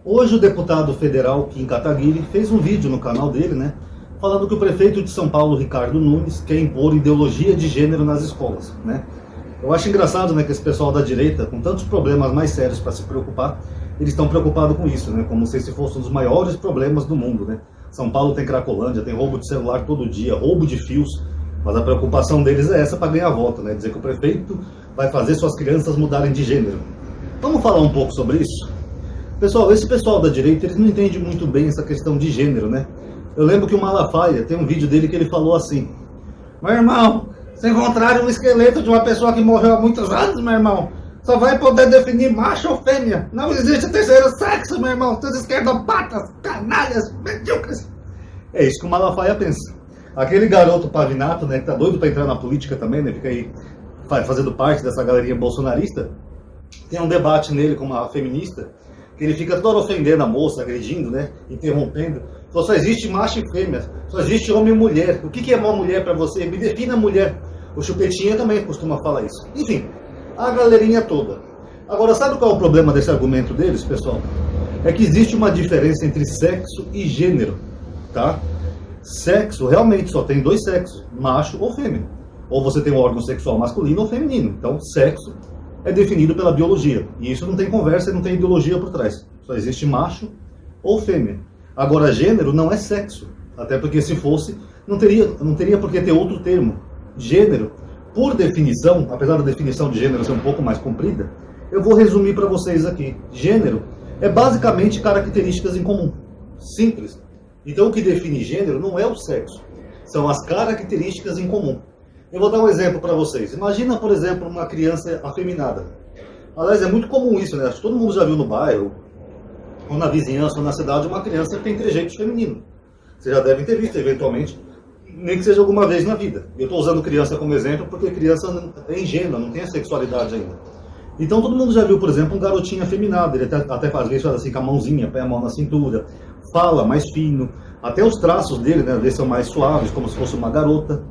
Hoje o deputado federal Kim Kataguiri fez um vídeo no canal dele, né, falando que o prefeito de São Paulo, Ricardo Nunes, quer impor ideologia de gênero nas escolas, né. Eu acho engraçado, né, que esse pessoal da direita, com tantos problemas mais sérios para se preocupar, eles estão preocupados com isso, né, como se esse fosse um dos maiores problemas do mundo, né. São Paulo tem Cracolândia, tem roubo de celular todo dia, roubo de fios, mas a preocupação deles é essa para ganhar voto, né, dizer que o prefeito vai fazer suas crianças mudarem de gênero. Vamos falar um pouco sobre isso? Pessoal, esse pessoal da direita, eles não entendem muito bem essa questão de gênero, né? Eu lembro que o Malafaia, tem um vídeo dele que ele falou assim: meu irmão, se encontrarem um esqueleto de uma pessoa que morreu há muitos anos, meu irmão, só vai poder definir macho ou fêmea. Não existe terceiro sexo, meu irmão. Seus esquerdopatas, canalhas, medíocres. É isso que o Malafaia pensa. Aquele garoto Pavinato, né, que tá doido pra entrar na política também, né, fica aí fazendo parte dessa galerinha bolsonarista, tem um debate nele com uma feminista, que ele fica toda ofendendo a moça, agredindo, né, interrompendo. Então, só existe macho e fêmea, só existe homem e mulher. O que é uma mulher para você? Me defina mulher. O Chupetinha também costuma falar isso. Enfim, a galerinha toda. Agora, sabe qual é o problema desse argumento deles, pessoal? É que existe uma diferença entre sexo e gênero, tá? Sexo realmente só tem dois sexos, macho ou fêmea. Ou você tem um órgão sexual masculino ou feminino. Então, sexo é definido pela biologia. E isso não tem conversa e não tem ideologia por trás. Só existe macho ou fêmea. Agora, gênero não é sexo. Até porque se fosse, não teria por que ter outro termo. Gênero, por definição, apesar da definição de gênero ser um pouco mais comprida, eu vou resumir para vocês aqui. Gênero é basicamente características em comum. Simples. Então, o que define gênero não é o sexo. São as características em comum. Eu vou dar um exemplo para vocês. Imagina, por exemplo, uma criança afeminada. Aliás, é muito comum isso, né? Acho que todo mundo já viu no bairro, ou na vizinhança, ou na cidade, uma criança que tem trejeitos femininos. Vocês já devem ter visto, eventualmente, nem que seja alguma vez na vida. Eu estou usando criança como exemplo porque criança é ingênua, não tem a sexualidade ainda. Então, todo mundo já viu, por exemplo, um garotinho afeminado. Ele até faz vezes assim com a mãozinha, põe a mão na cintura, fala mais fino. Até os traços dele, né, eles são mais suaves, como se fosse uma garota.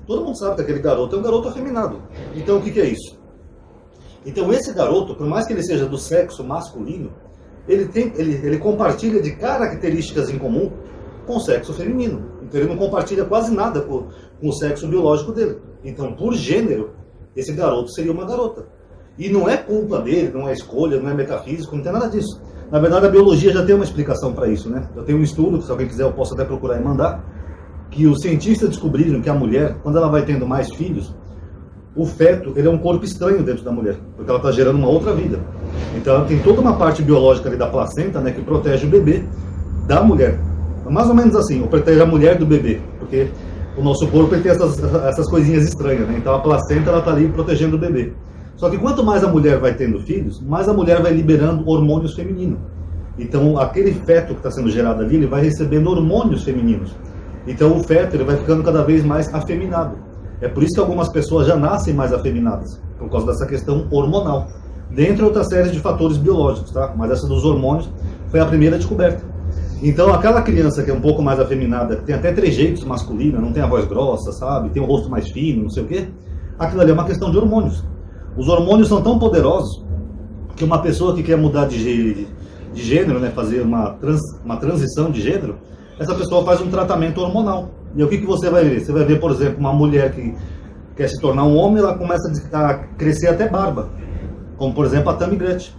Todo mundo sabe que aquele garoto é um garoto afeminado. Então, o que é isso? Então, esse garoto, por mais que ele seja do sexo masculino, ele compartilha de características em comum com o sexo feminino. Então, ele não compartilha quase nada com o sexo biológico dele. Então, por gênero, esse garoto seria uma garota. E não é culpa dele, não é escolha, não é metafísico, não tem nada disso. Na verdade, a biologia já tem uma explicação para isso, né? Eu tenho um estudo, se alguém quiser eu posso até procurar e mandar, que os cientistas descobriram que a mulher, quando ela vai tendo mais filhos, o feto, ele é um corpo estranho dentro da mulher, porque ela está gerando uma outra vida. Então ela tem toda uma parte biológica ali da placenta, né, que protege o bebê da mulher. Mais ou menos assim, ou protege a mulher do bebê, porque o nosso corpo ele tem essas coisinhas estranhas, né? Então a placenta ela está ali protegendo o bebê. Só que quanto mais a mulher vai tendo filhos, mais a mulher vai liberando hormônios femininos. Então aquele feto que está sendo gerado ali, ele vai recebendo hormônios femininos. Então o feto ele vai ficando cada vez mais afeminado. É por isso que algumas pessoas já nascem mais afeminadas, por causa dessa questão hormonal. Dentre outras séries de fatores biológicos, tá? Mas essa dos hormônios foi a primeira descoberta. Então aquela criança que é um pouco mais afeminada, que tem até trejeitos masculinos, não tem a voz grossa, sabe? Tem o rosto mais fino, não sei o quê. Aquilo ali é uma questão de hormônios. Os hormônios são tão poderosos que uma pessoa que quer mudar de gênero, né? Fazer uma transição de gênero, essa pessoa faz um tratamento hormonal. E o que você vai ver? Você vai ver, por exemplo, uma mulher que quer se tornar um homem, ela começa a crescer até barba. Como, por exemplo, a Tammy Gretchen.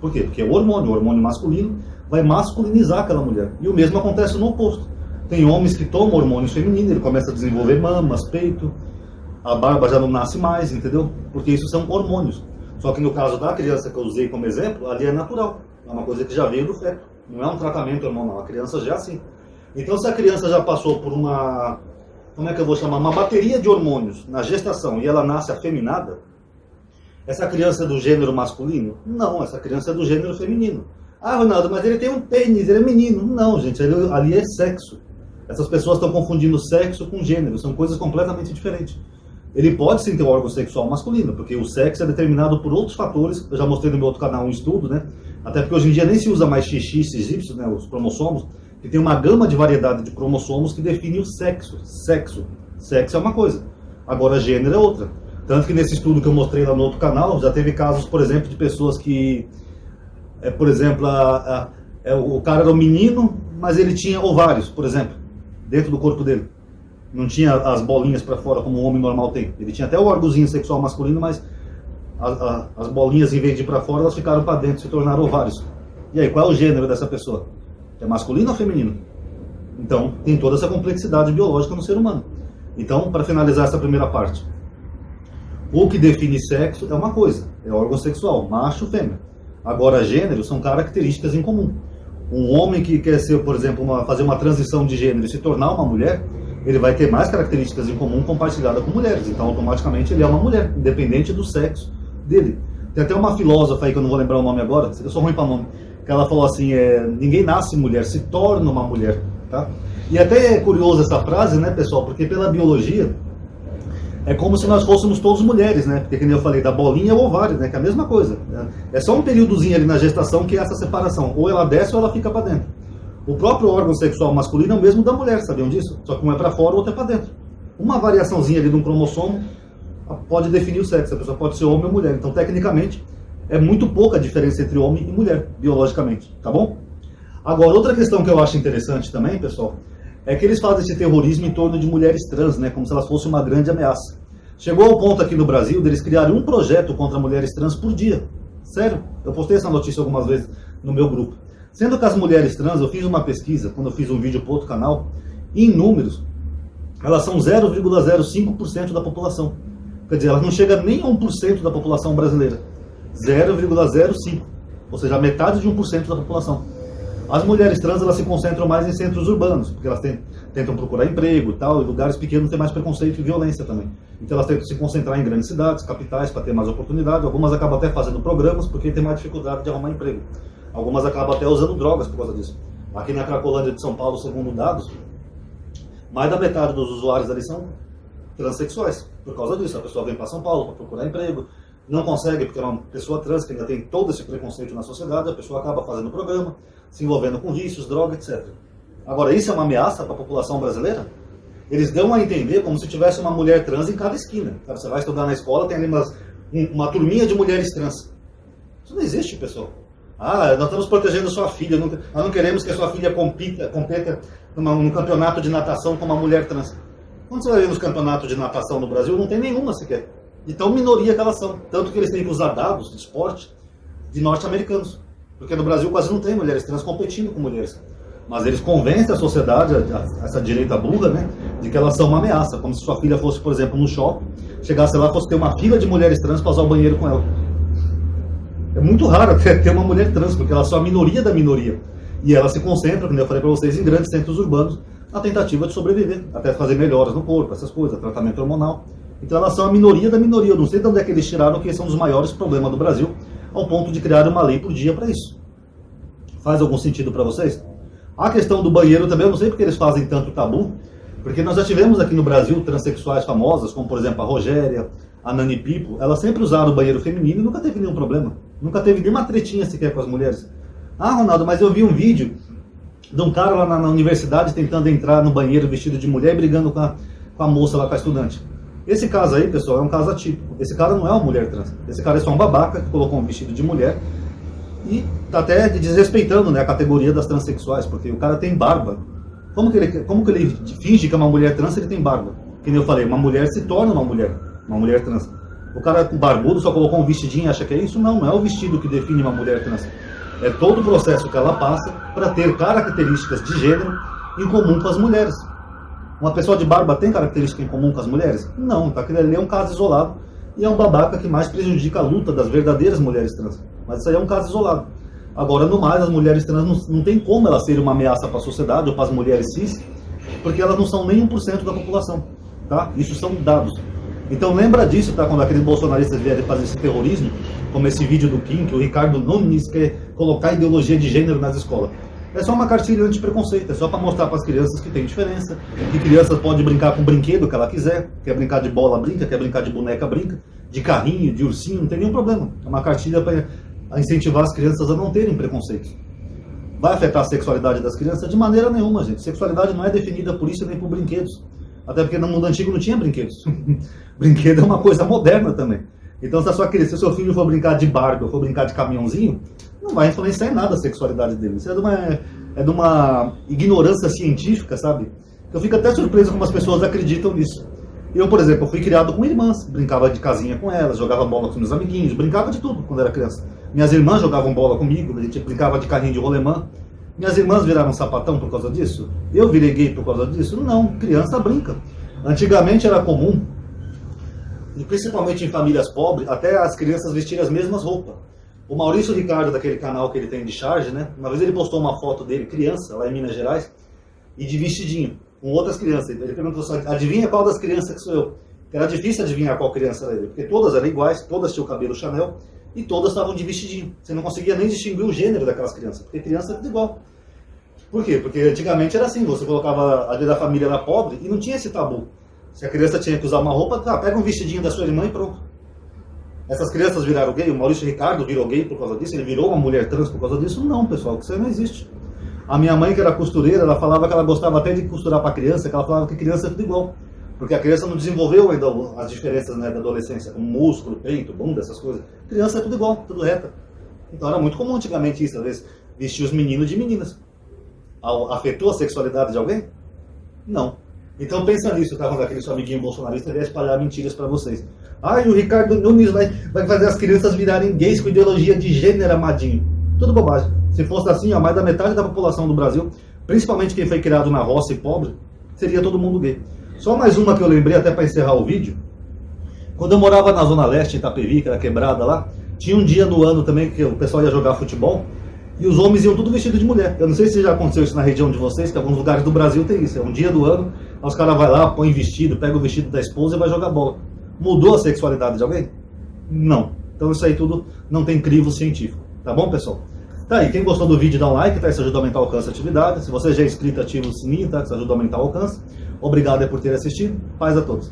Por quê? Porque o hormônio masculino vai masculinizar aquela mulher. E o mesmo acontece no oposto. Tem homens que tomam hormônios femininos, ele começa a desenvolver mamas, peito, a barba já não nasce mais, entendeu? Porque isso são hormônios. Só que no caso da criança que eu usei como exemplo, ali é natural. É uma coisa que já veio do feto. Não é um tratamento hormonal. A criança já é assim. Então, se a criança já passou por uma, como é que eu vou chamar, uma bateria de hormônios na gestação e ela nasce afeminada, essa criança é do gênero masculino? Não, essa criança é do gênero feminino. Ah, Ronaldo, mas ele tem um pênis, ele é menino. Não, gente, ali é sexo. Essas pessoas estão confundindo sexo com gênero, são coisas completamente diferentes. Ele pode sim ter um órgão sexual masculino, porque o sexo é determinado por outros fatores. Eu já mostrei no meu outro canal um estudo, né? Até porque hoje em dia nem se usa mais XX, XY, né, os cromossomos, que tem uma gama de variedade de cromossomos que define o sexo. Sexo é uma coisa, agora gênero é outra. Tanto que nesse estudo que eu mostrei lá no outro canal, já teve casos, por exemplo, de pessoas que, por exemplo, O cara era um menino, mas ele tinha ovários, por exemplo, dentro do corpo dele. Não tinha as bolinhas para fora como um homem normal tem. Ele tinha até o órgãozinho sexual masculino, mas as bolinhas, em vez de ir para fora, elas ficaram para dentro, se tornaram ovários. E aí, qual é o gênero dessa pessoa? É masculino ou feminino? Então, tem toda essa complexidade biológica no ser humano. Então, para finalizar essa primeira parte, o que define sexo é uma coisa, é órgão sexual, macho, fêmea. Agora, gênero são características em comum. Um homem que quer ser, por exemplo, fazer uma transição de gênero e se tornar uma mulher, ele vai ter mais características em comum compartilhadas com mulheres. Então, automaticamente, ele é uma mulher, independente do sexo dele. Tem até uma filósofa aí, que eu não vou lembrar o nome agora, eu sou ruim para nome, que ela falou assim, ninguém nasce mulher, se torna uma mulher. Tá? E até é curioso essa frase, né, pessoal, porque pela biologia, é como se nós fôssemos todos mulheres, né? Porque, como eu falei, da bolinha ao ovário, né? Que é a mesma coisa. Né? É só um períodozinho ali na gestação que é essa separação. Ou ela desce ou ela fica para dentro. O próprio órgão sexual masculino é o mesmo da mulher, sabiam disso? Só que um é para fora, o outro é para dentro. Uma variaçãozinha ali de um cromossomo pode definir o sexo. A pessoa pode ser homem ou mulher. Então, tecnicamente, é muito pouca a diferença entre homem e mulher, biologicamente. Tá bom? Agora, outra questão que eu acho interessante também, pessoal, é que eles fazem esse terrorismo em torno de mulheres trans, né, como se elas fossem uma grande ameaça. Chegou ao ponto aqui no Brasil deles criarem um projeto contra mulheres trans por dia. Sério, eu postei essa notícia algumas vezes no meu grupo. Sendo que as mulheres trans, eu fiz uma pesquisa, quando eu fiz um vídeo para outro canal, e em números, elas são 0,05% da população. Quer dizer, elas não chegam nem a 1% da população brasileira. 0,05%. Ou seja, metade de 1% da população. As mulheres trans, elas se concentram mais em centros urbanos, porque elas tentam procurar emprego e tal, e lugares pequenos tem mais preconceito e violência também. Então elas tentam se concentrar em grandes cidades, capitais, para ter mais oportunidade. Algumas acabam até fazendo programas, porque tem mais dificuldade de arrumar emprego. Algumas acabam até usando drogas por causa disso. Aqui na Cracolândia de São Paulo, segundo dados, mais da metade dos usuários ali são transexuais. Por causa disso, a pessoa vem para São Paulo para procurar emprego, não consegue porque é uma pessoa trans que ainda tem todo esse preconceito na sociedade, a pessoa acaba fazendo programa, se envolvendo com vícios, droga, etc. Agora, isso é uma ameaça para a população brasileira? Eles dão a entender como se tivesse uma mulher trans em cada esquina. Você vai estudar na escola, tem ali uma turminha de mulheres trans. Isso não existe, pessoal. Nós estamos protegendo sua filha, nós não queremos que a sua filha competa num campeonato de natação com uma mulher trans. Quando você vai ver nos campeonatos de natação no Brasil, não tem nenhuma sequer. De tão minoria que elas são. Tanto que eles têm que usar dados de esporte de norte-americanos. Porque no Brasil quase não tem mulheres trans competindo com mulheres. Mas eles convencem a sociedade, essa direita burra, né, de que elas são uma ameaça. Como se sua filha fosse, por exemplo, no shopping, chegasse lá e fosse ter uma fila de mulheres trans para usar o banheiro com ela. É muito raro até ter uma mulher trans, porque elas são a minoria da minoria. E elas se concentram, como eu falei para vocês, em grandes centros urbanos, na tentativa de sobreviver, até fazer melhoras no corpo, essas coisas, tratamento hormonal. Então elas são a minoria da minoria. Eu não sei de onde é que eles tiraram que esse é um dos maiores problemas do Brasil, ao ponto de criar uma lei por dia para isso. Faz algum sentido para vocês? A questão do banheiro também, eu não sei porque eles fazem tanto tabu, porque nós já tivemos aqui no Brasil transexuais famosas, como por exemplo a Rogéria, a Nani Pipo, elas sempre usaram o banheiro feminino e nunca teve nenhum problema. Nunca teve nenhuma tretinha sequer com as mulheres. Ronaldo, mas eu vi um vídeo de um cara lá na universidade tentando entrar no banheiro vestido de mulher e brigando com a moça lá, com a estudante. Esse caso aí, pessoal, é um caso atípico. Esse cara não é uma mulher trans. Esse cara é só um babaca que colocou um vestido de mulher e tá até desrespeitando, né, a categoria das transexuais, porque o cara tem barba. Como que ele finge que é uma mulher trans se ele tem barba? Que nem eu falei, uma mulher se torna uma mulher trans. O cara barbudo só colocou um vestidinho e acha que é isso? Não é o vestido que define uma mulher trans. É todo o processo que ela passa para ter características de gênero em comum com as mulheres. Uma pessoa de barba tem característica em comum com as mulheres? Não, tá? Aquele ali é um caso isolado e é um babaca que mais prejudica a luta das verdadeiras mulheres trans. Mas isso aí é um caso isolado. Agora, no mais, as mulheres trans não tem como elas serem uma ameaça para a sociedade ou para as mulheres cis, porque elas não são nem 1% da população, tá? Isso são dados. Então lembra disso, tá? Quando aqueles bolsonaristas vierem fazer esse terrorismo, como esse vídeo do Kim, que o Ricardo Nunes quer colocar ideologia de gênero nas escolas. É só uma cartilha anti-preconceito, é só para mostrar para as crianças que tem diferença, que criança pode brincar com o brinquedo que ela quiser, quer brincar de bola, brinca, quer brincar de boneca, brinca, de carrinho, de ursinho, não tem nenhum problema. É uma cartilha para incentivar as crianças a não terem preconceitos. Vai afetar a sexualidade das crianças? De maneira nenhuma, gente. Sexualidade não é definida por isso nem por brinquedos. Até porque no mundo antigo não tinha brinquedos. Brinquedo é uma coisa moderna também. Então se o seu filho for brincar de barco, for brincar de caminhãozinho, não vai influenciar em nada a sexualidade dele. Isso é de uma ignorância científica, sabe? Eu fico até surpreso como as pessoas acreditam nisso. Eu, por exemplo, fui criado com irmãs, brincava de casinha com elas, jogava bola com meus amiguinhos, brincava de tudo quando era criança. Minhas irmãs jogavam bola comigo, a gente brincava de carrinho de rolemã. Minhas irmãs viraram sapatão por causa disso? Eu virei gay por causa disso? Não, criança brinca. Antigamente era comum, e principalmente em famílias pobres, até as crianças vestirem as mesmas roupas. O Maurício Ricardo, daquele canal que ele tem de charge, né? Uma vez ele postou uma foto dele, criança, lá em Minas Gerais, e de vestidinho, com outras crianças. Ele perguntou só, adivinha qual das crianças que sou eu? Era difícil adivinhar qual criança era ele, porque todas eram iguais, todas tinham o cabelo Chanel, e todas estavam de vestidinho. Você não conseguia nem distinguir o gênero daquelas crianças, porque criança é tudo igual. Por quê? Porque antigamente era assim, você colocava, às vezes a família era pobre e não tinha esse tabu. Se a criança tinha que usar uma roupa, tá, pega um vestidinho da sua irmã e pronto. Essas crianças viraram gay, o Maurício Ricardo virou gay por causa disso, ele virou uma mulher trans por causa disso? Não, pessoal, isso aí não existe. A minha mãe, que era costureira, ela falava que ela gostava até de costurar para criança, que ela falava que criança é tudo igual. Porque a criança não desenvolveu ainda as diferenças, né, da adolescência, como músculo, peito, bunda, essas coisas. Criança é tudo igual, tudo reta. Então era muito comum antigamente isso, às vezes, vestir os meninos de meninas. Afetou a sexualidade de alguém? Não. Então pensa nisso, tá? Quando aquele seu amiguinho bolsonarista vai espalhar mentiras para vocês. O Ricardo Nunes vai fazer as crianças virarem gays com ideologia de gênero, amadinho. Tudo bobagem. Se fosse assim, mais da metade da população do Brasil, principalmente quem foi criado na roça e pobre, seria todo mundo gay. Só mais uma que eu lembrei até para encerrar o vídeo. Quando eu morava na Zona Leste, em Itapevi, que era quebrada lá, tinha um dia no ano também que o pessoal ia jogar futebol e os homens iam tudo vestido de mulher. Eu não sei se já aconteceu isso na região de vocês, que alguns lugares do Brasil tem isso. É um dia do ano, os caras vão lá, põem vestido, pega o vestido da esposa e vai jogar bola. Mudou a sexualidade de alguém? Não. Então isso aí tudo não tem crivo científico. Tá bom, pessoal? Tá aí, quem gostou do vídeo dá um like, tá? Isso ajuda a aumentar o alcance da atividade. Se você já é inscrito, ativa o sininho, tá? Isso ajuda a aumentar o alcance. Obrigado por ter assistido. Paz a todos.